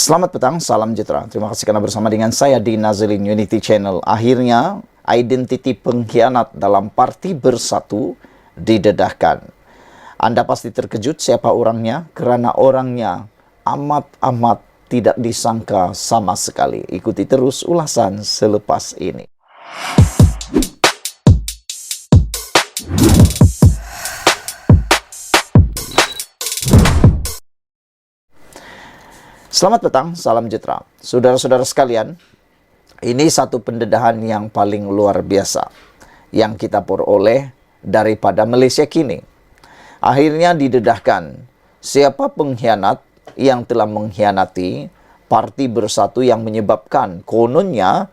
Selamat petang, salam sejahtera. Terima kasih karena bersama dengan saya di Nazilin Unity Channel. Akhirnya, identiti pengkhianat dalam Parti Bersatu didedahkan. Anda pasti terkejut siapa orangnya, karena orangnya amat-amat tidak disangka sama sekali. Ikuti terus ulasan selepas ini. Selamat petang, salam sejahtera. Saudara-saudara sekalian, ini satu pendedahan yang paling luar biasa yang kita peroleh daripada Malaysia kini. Akhirnya didedahkan siapa pengkhianat yang telah mengkhianati Parti Bersatu yang menyebabkan kononnya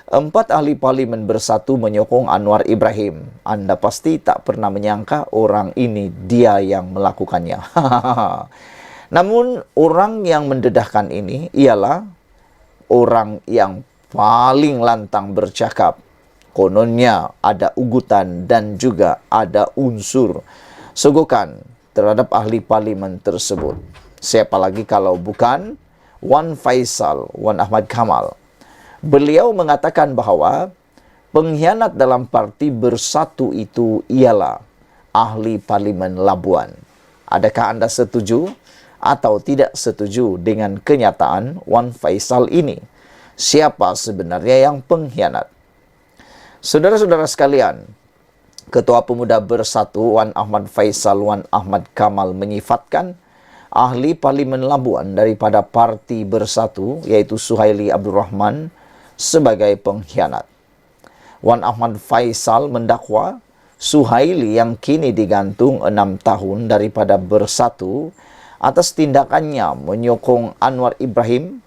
4 ahli parlimen bersatu menyokong Anwar Ibrahim. Anda pasti tak pernah menyangka orang ini dia yang melakukannya. Namun orang yang mendedahkan ini ialah orang yang paling lantang bercakap. Kononnya ada ugutan dan juga ada unsur sogokan terhadap ahli parlimen tersebut. Siapa lagi kalau bukan Wan Faisal, Wan Ahmad Kamal. Beliau mengatakan bahawa pengkhianat dalam Parti Bersatu itu ialah ahli parlimen Labuan. Adakah anda setuju atau tidak setuju dengan kenyataan Wan Faisal ini? Siapa sebenarnya yang pengkhianat? Saudara-saudara sekalian, Ketua Pemuda Bersatu Wan Ahmad Faisal Wan Ahmad Kamal menyifatkan ahli parlimen Labuan daripada Parti Bersatu yaitu Suhaili Abdul Rahman sebagai pengkhianat. Wan Ahmad Faisal mendakwa Suhaili yang kini digantung 6 tahun daripada Bersatu atas tindakannya menyokong Anwar Ibrahim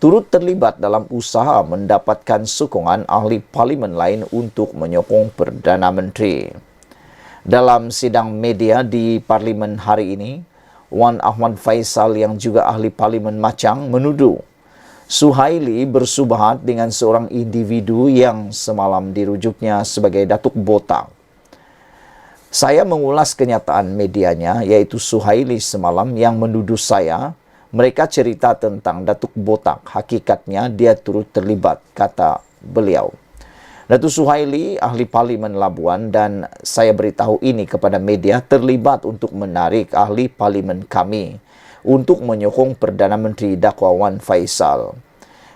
turut terlibat dalam usaha mendapatkan sokongan ahli parlimen lain untuk menyokong Perdana Menteri. Dalam sidang media di parlimen hari ini, Wan Ahmad Faisal yang juga ahli parlimen Machang menuduh Suhaili bersubahat dengan seorang individu yang semalam dirujuknya sebagai Datuk Botak. Saya mengulas kenyataan medianya, yaitu Suhaili semalam yang menuduh saya. Mereka cerita tentang Datuk Botak. Hakikatnya dia turut terlibat, kata beliau. Datuk Suhaili, ahli parlimen Labuan, dan saya beritahu ini kepada media, terlibat untuk menarik ahli parlimen kami untuk menyokong Perdana Menteri dakwa Wan Faisal.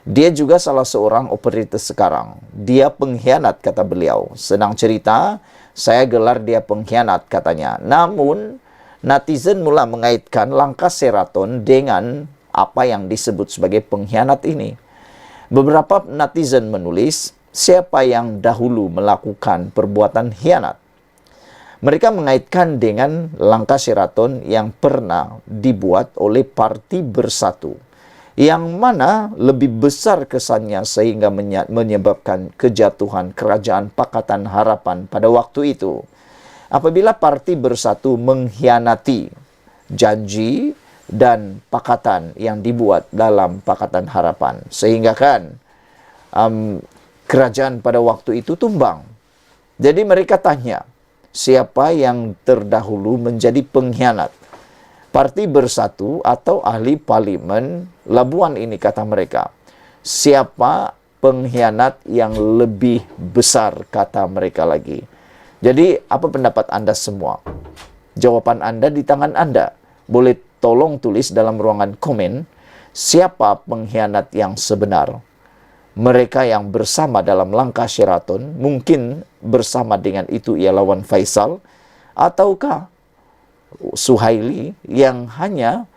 Dia juga salah seorang operator sekarang. Dia pengkhianat, kata beliau. Senang cerita, saya gelar dia pengkhianat, katanya. Namun, netizen mula mengaitkan langkah Sheraton dengan apa yang disebut sebagai pengkhianat ini. Beberapa netizen menulis, siapa yang dahulu melakukan perbuatan khianat? Mereka mengaitkan dengan langkah Sheraton yang pernah dibuat oleh Parti Bersatu, yang mana lebih besar kesannya sehingga menyebabkan kejatuhan Kerajaan Pakatan Harapan pada waktu itu. Apabila Parti Bersatu mengkhianati janji dan pakatan yang dibuat dalam Pakatan Harapan, sehingga kan kerajaan pada waktu itu tumbang. Jadi mereka tanya, siapa yang terdahulu menjadi pengkhianat? Parti Bersatu atau ahli parlimen Labuan ini, kata mereka. Siapa pengkhianat yang lebih besar, kata mereka lagi. Jadi, apa pendapat Anda semua? Jawaban Anda di tangan Anda. Boleh tolong tulis dalam ruangan komen, siapa pengkhianat yang sebenar? Mereka yang bersama dalam langkah Sheraton, mungkin bersama dengan itu ialah Wan Faisal, ataukah Suhaili yang hanya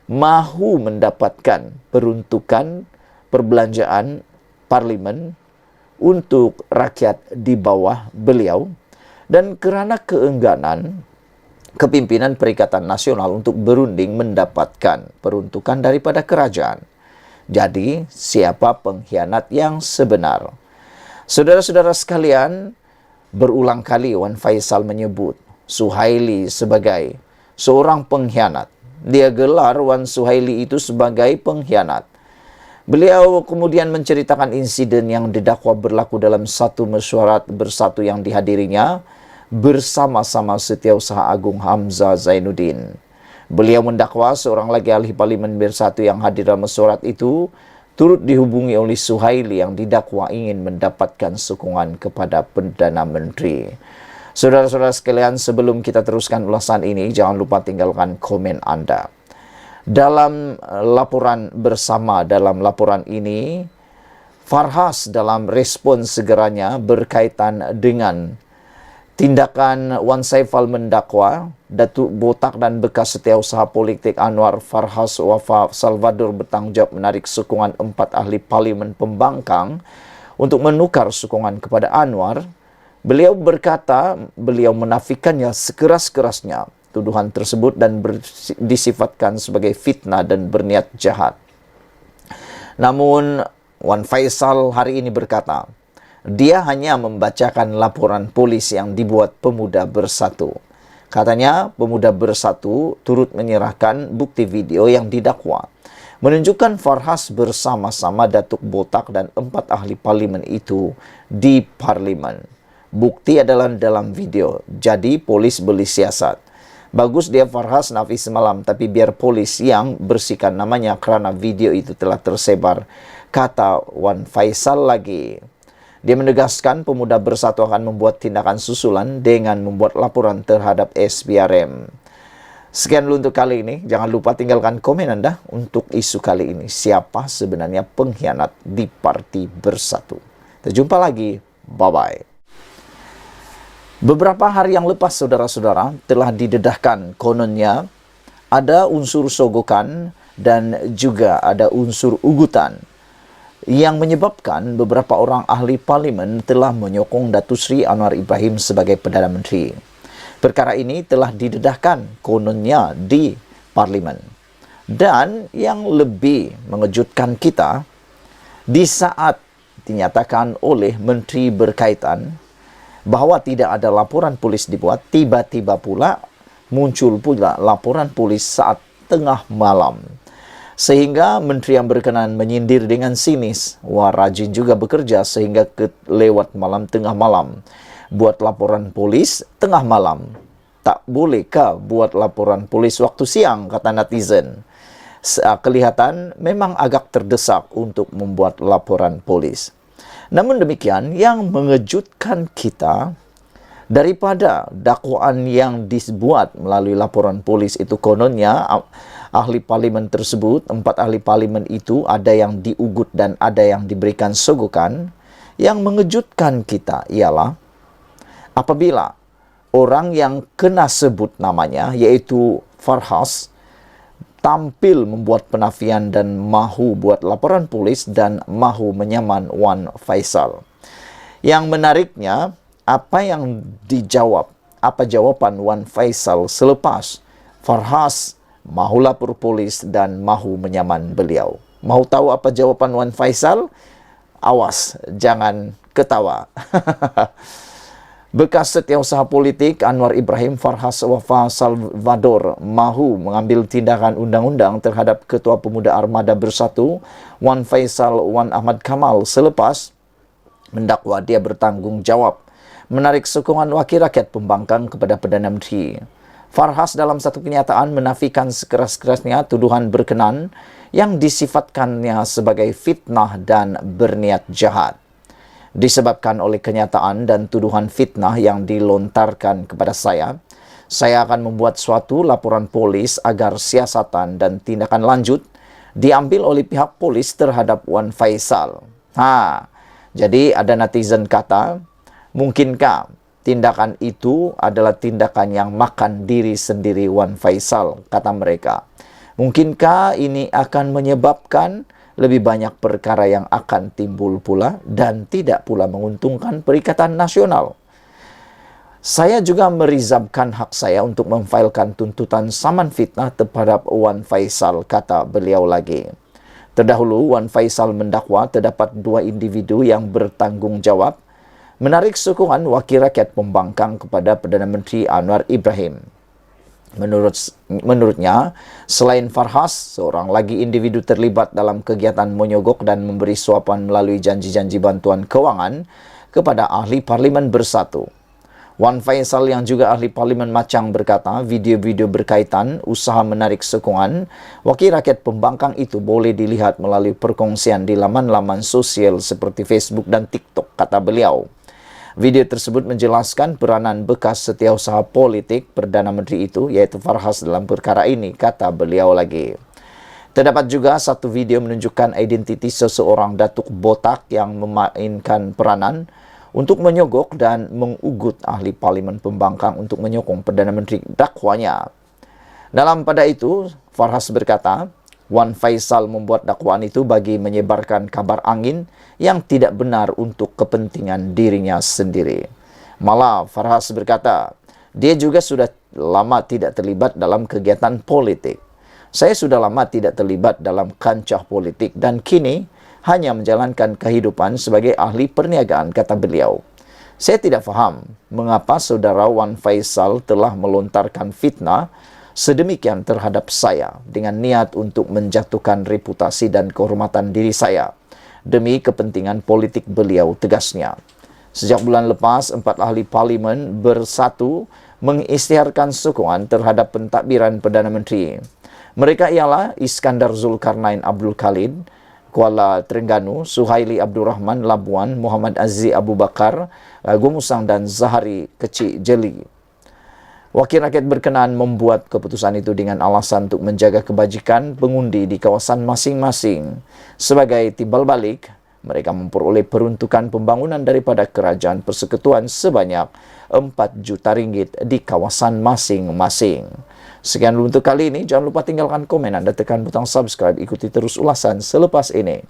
mahu mendapatkan peruntukan perbelanjaan parlimen untuk rakyat di bawah beliau, dan kerana keengganan kepimpinan Perikatan Nasional untuk berunding mendapatkan peruntukan daripada kerajaan. Jadi, siapa pengkhianat yang sebenar? Saudara-saudara sekalian, berulang kali Wan Faisal menyebut Suhaili sebagai seorang pengkhianat. Dia gelar Wan Suhaili itu sebagai pengkhianat. Beliau kemudian menceritakan insiden yang didakwa berlaku dalam satu mesyuarat bersatu yang dihadirinya bersama-sama Setiausaha Agung Hamzah Zainuddin. Beliau mendakwa seorang lagi ahli Parlimen Bersatu yang hadir dalam surat itu turut dihubungi oleh Suhaili yang didakwa ingin mendapatkan sokongan kepada Perdana Menteri. Saudara-saudara sekalian, sebelum kita teruskan ulasan ini, jangan lupa tinggalkan komen Anda. Dalam laporan bersama dalam laporan ini, Farhas dalam respon segeranya berkaitan dengan tindakan Wan Saifal mendakwa Datuk Botak dan bekas setiausaha politik Anwar Farhas Wafa Salvador bertanggung jawab menarik sokongan 4 ahli parlimen pembangkang untuk menukar sokongan kepada Anwar. Beliau berkata beliau menafikannya sekeras-kerasnya tuduhan tersebut dan disifatkan sebagai fitnah dan berniat jahat. Namun Wan Faisal hari ini berkata, dia hanya membacakan laporan polis yang dibuat Pemuda Bersatu. Katanya Pemuda Bersatu turut menyerahkan bukti video yang didakwa, menunjukkan Farhas bersama-sama Datuk Botak dan 4 ahli parlimen itu di parlimen. Bukti adalah dalam video, jadi polis beli siasat. Bagus dia Farhas nafi semalam, tapi biar polis yang bersihkan namanya kerana video itu telah tersebar, kata Wan Faisal lagi. Dia menegaskan Pemuda Bersatu akan membuat tindakan susulan dengan membuat laporan terhadap SPRM. Sekian dulu untuk kali ini. Jangan lupa tinggalkan komen Anda untuk isu kali ini. Siapa sebenarnya pengkhianat di Parti Bersatu? Kita jumpa lagi. Bye-bye. Beberapa hari yang lepas, saudara-saudara, telah didedahkan kononnya ada unsur sogokan dan juga ada unsur ugutan yang menyebabkan beberapa orang ahli parlimen telah menyokong Datuk Seri Anwar Ibrahim sebagai Perdana Menteri. Perkara ini telah didedahkan kononnya di parlimen. Dan yang lebih mengejutkan kita, di saat dinyatakan oleh menteri berkaitan bahawa tidak ada laporan polis dibuat, tiba-tiba pula muncul pula laporan polis saat tengah malam. Sehingga menteri yang berkenan menyindir dengan sinis, wah rajin juga bekerja sehingga lewat malam tengah malam. Buat laporan polis tengah malam. Tak bolehkah buat laporan polis waktu siang, kata netizen. Kelihatan memang agak terdesak untuk membuat laporan polis. Namun demikian, yang mengejutkan kita daripada dakwaan yang dibuat melalui laporan polis itu kononnya ahli parlimen tersebut, 4 ahli parlimen itu ada yang diugut dan ada yang diberikan sogokan. Yang mengejutkan kita ialah apabila orang yang kena sebut namanya, yaitu Farhas, tampil membuat penafian dan mahu buat laporan polis dan mahu menyaman Wan Faisal. Yang menariknya, apa yang dijawab, apa jawapan Wan Faisal selepas Farhas mahu lapor polis dan mahu menyaman beliau. Mahu tahu apa jawapan Wan Faisal? Awas, jangan ketawa. Bekas setiausaha politik Anwar Ibrahim Farhas Wafa Salvador mahu mengambil tindakan undang-undang terhadap Ketua Pemuda Armada Bersatu Wan Faisal Wan Ahmad Kamal selepas mendakwa dia bertanggung jawab menarik sokongan wakil rakyat pembangkang kepada Perdana Menteri. Farhas dalam satu kenyataan menafikan sekeras-kerasnya tuduhan berkenan yang disifatkannya sebagai fitnah dan berniat jahat. Disebabkan oleh kenyataan dan tuduhan fitnah yang dilontarkan kepada saya akan membuat suatu laporan polis agar siasatan dan tindakan lanjut diambil oleh pihak polis terhadap Wan Faisal. Jadi ada netizen kata, mungkinkah tindakan itu adalah tindakan yang makan diri sendiri Wan Faisal, kata mereka. Mungkinkah ini akan menyebabkan lebih banyak perkara yang akan timbul pula dan tidak pula menguntungkan Perikatan Nasional. Saya juga merizabkan hak saya untuk memfailkan tuntutan saman fitnah terhadap Wan Faisal, kata beliau lagi. Terdahulu, Wan Faisal mendakwa terdapat 2 individu yang bertanggung jawab menarik sokongan wakil rakyat pembangkang kepada Perdana Menteri Anwar Ibrahim. Menurutnya, selain Farhas, seorang lagi individu terlibat dalam kegiatan menyogok dan memberi suapan melalui janji-janji bantuan kewangan kepada ahli parlimen bersatu. Wan Faisal yang juga ahli parlimen Macang berkata, video-video berkaitan usaha menarik sokongan wakil rakyat pembangkang itu boleh dilihat melalui perkongsian di laman-laman sosial seperti Facebook dan TikTok, kata beliau. Video tersebut menjelaskan peranan bekas setiausaha politik Perdana Menteri itu, yaitu Farhas dalam perkara ini, kata beliau lagi. Terdapat juga satu video menunjukkan identiti seseorang datuk botak yang memainkan peranan untuk menyogok dan mengugut ahli parlimen pembangkang untuk menyokong Perdana Menteri dakwanya. Dalam pada itu, Farhas berkata, Wan Faisal membuat dakwaan itu bagi menyebarkan kabar angin yang tidak benar untuk kepentingan dirinya sendiri. Malah Farhas berkata, dia juga sudah lama tidak terlibat dalam kegiatan politik. Saya sudah lama tidak terlibat dalam kancah politik dan kini hanya menjalankan kehidupan sebagai ahli perniagaan, kata beliau. Saya tidak faham mengapa saudara Wan Faisal telah melontarkan fitnah sedemikian terhadap saya dengan niat untuk menjatuhkan reputasi dan kehormatan diri saya demi kepentingan politik beliau, tegasnya. Sejak bulan lepas, 4 ahli parlimen bersatu mengisytiharkan sokongan terhadap pentadbiran Perdana Menteri. Mereka ialah Iskandar Zulkarnain Abdul Khalid, Kuala Terengganu, Suhaili Abdul Rahman Labuan, Muhammad Aziz Abu Bakar, Gomusang dan Zahari Kecik Jeli. Wakil rakyat berkenan membuat keputusan itu dengan alasan untuk menjaga kebajikan pengundi di kawasan masing-masing. Sebagai timbal balik, mereka memperoleh peruntukan pembangunan daripada Kerajaan Persekutuan sebanyak 4 juta ringgit di kawasan masing-masing. Sekian dulu untuk kali ini. Jangan lupa tinggalkan komen dan tekan butang subscribe. Ikuti terus ulasan selepas ini.